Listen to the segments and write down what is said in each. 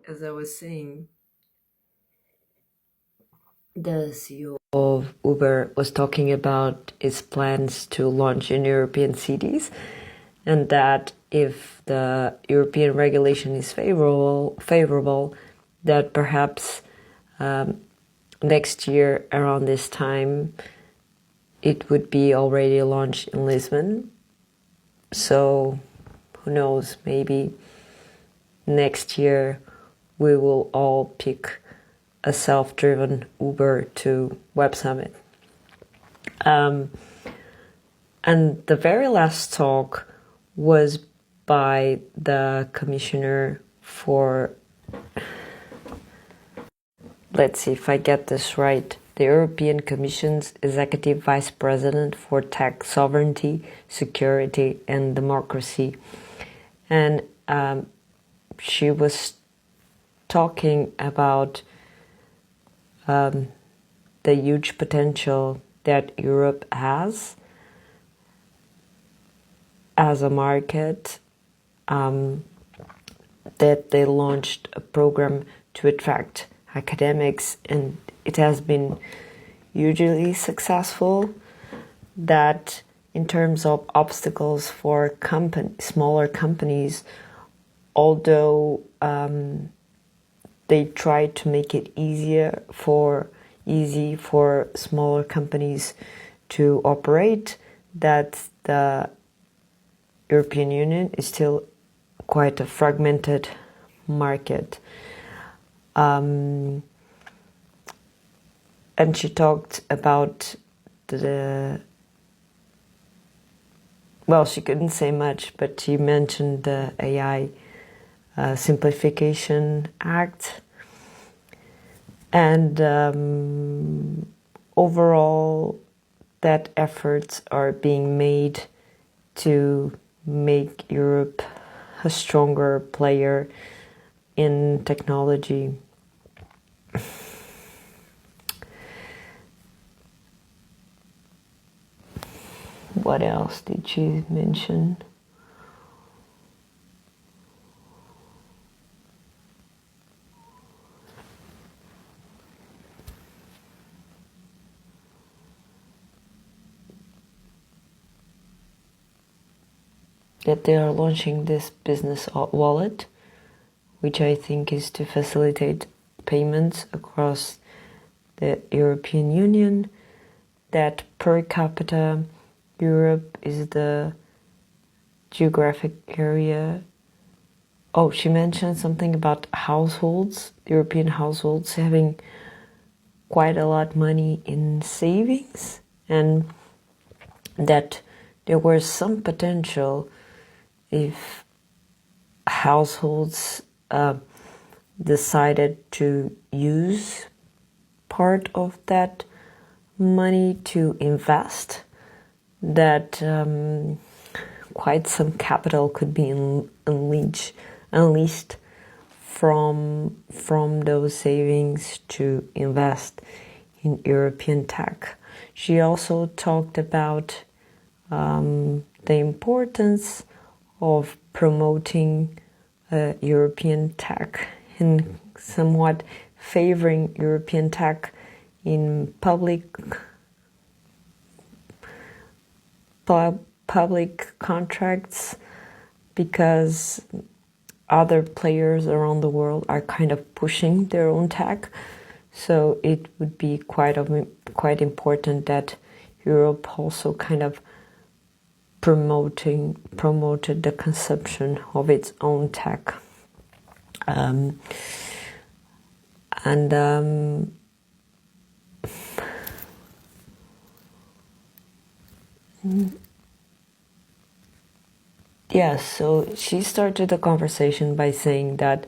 as I was saying, the CEO of Uber was talking about its plans to launch in European cities, and that if the European regulation is favorable, that perhaps next year around this time it would be already launched in Lisbon. So who knows, maybe next year we will all pick a self-driven Uber to Web Summit. And the very last talk was by the commissioner for, let's see if I get this right, the European Commission's Executive Vice President for Tech Sovereignty, Security and Democracy. And she was talking about the huge potential that Europe has as a market, that they launched a program to attract academics, and it has been hugely successful. That in terms of obstacles for smaller companies, although they try to make it easy for smaller companies to operate, that the European Union is still quite a fragmented market. And she talked about she couldn't say much, but she mentioned the AI Simplification Act. And overall, that efforts are being made to make Europe a stronger player in technology. What else did she mention? That they are launching this business wallet, which I think is to facilitate payments across the European Union, that per capita Europe is the geographic area. Oh, she mentioned something about households, European households having quite a lot of money in savings, and that there was some potential if households decided to use part of that money to invest, that quite some capital could be unleashed from those savings to invest in European tech. She also talked about the importance of promoting European tech and somewhat favoring European tech in public contracts, because other players around the world are kind of pushing their own tech. So it would be quite important that Europe also kind of promoted the consumption of its own tech. So she started the conversation by saying that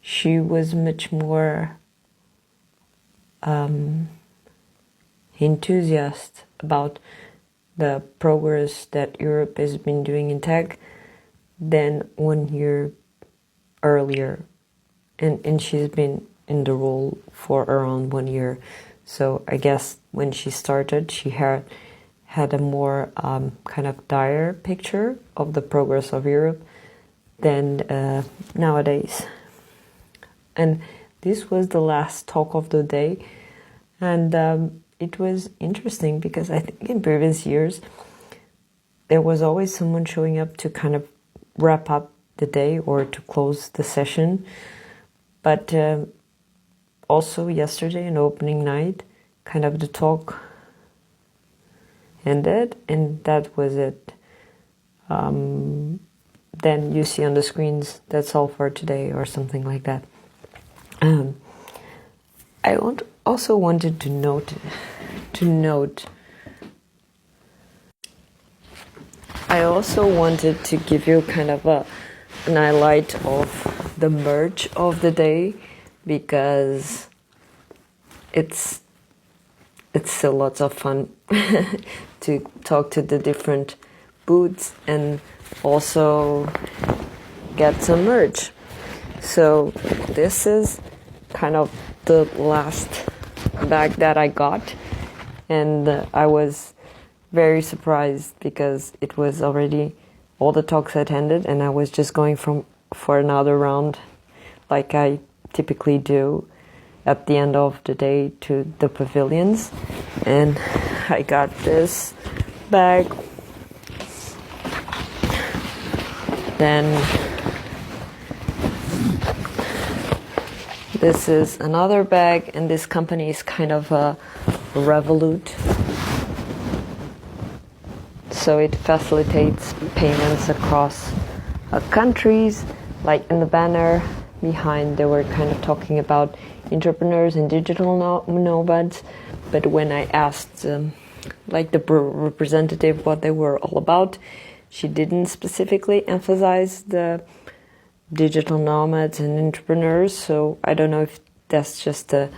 she was much more enthusiastic about the progress that Europe has been doing in tech than 1 year earlier. And she's been in the role for around 1 year. So I guess when she started, she had a more kind of dire picture of the progress of Europe than nowadays. And this was the last talk of the day. And it was interesting because I think in previous years, there was always someone showing up to kind of wrap up the day or to close the session. But also yesterday, an opening night, kind of the talk ended, and that was it. Then you see on the screens, that's all for today, or something like that. I also wanted to note. I also wanted to give you kind of an highlight of the merch of the day, because it's still lots of fun to talk to the different booths and also get some merch. So this is kind of the last bag that I got, and I was very surprised because it was already all the talks had ended, and I was just going for another round like I typically do at the end of the day to the pavilions. And I got this bag. Then this is another bag, and this company is kind of a Revolut. So it facilitates payments across countries. Like in the banner behind, they were kind of talking about entrepreneurs and digital nomads. But when I asked like the representative what they were all about, she didn't specifically emphasize the digital nomads and entrepreneurs. So I don't know if that's just a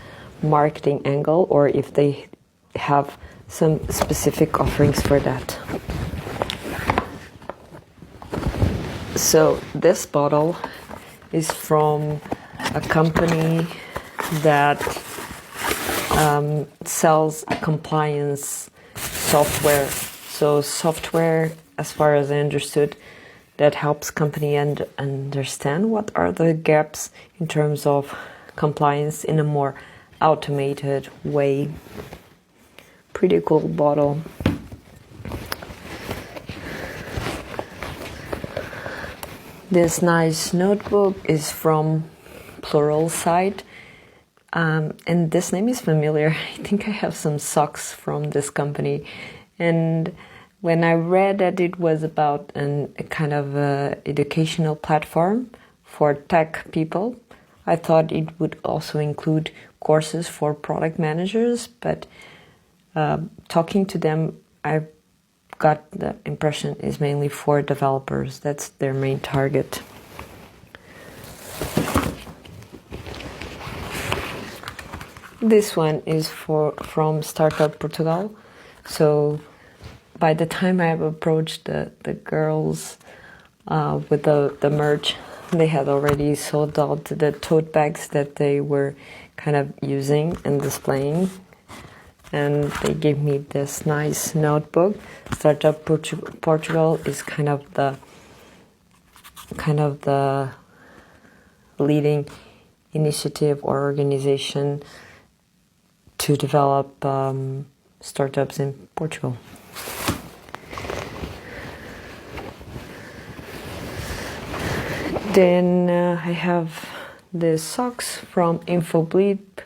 marketing angle or if they have some specific offerings for that. So this bottle is from a company that sells compliance software. So software, as far as I understood, that helps company understand what are the gaps in terms of compliance in a more automated way. Pretty cool bottle. This nice notebook is from Pluralsight, and this name is familiar. I think I have some socks from this company, and when I read that it was about a kind of educational platform for tech people, I thought it would also include courses for product managers, but talking to them, I got the impression is mainly for developers. That's their main target. This one is from Startup Portugal. So by the time I approached the girls with the merch, they had already sold out the tote bags that they were kind of using and displaying. And they gave me this nice notebook. Startup Portugal is kind of the leading initiative or organization to develop startups in Portugal. Then I have the socks from InfoBleep,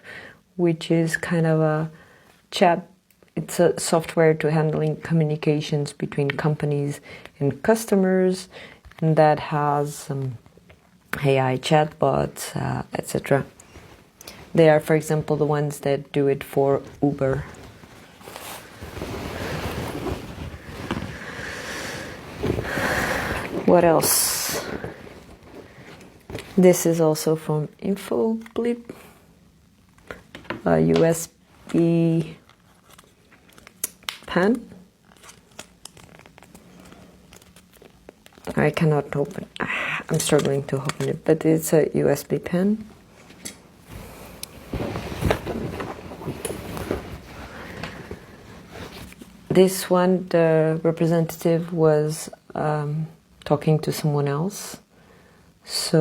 which is kind of a chat. It's a software to handling communications between companies and customers, and that has some AI chatbots, etc. They are, for example, the ones that do it for Uber. What else? This is also from InfoBleep, a USB pen. I cannot open. I'm struggling to open it, but it's a USB pen. This one, the representative was talking to someone else. So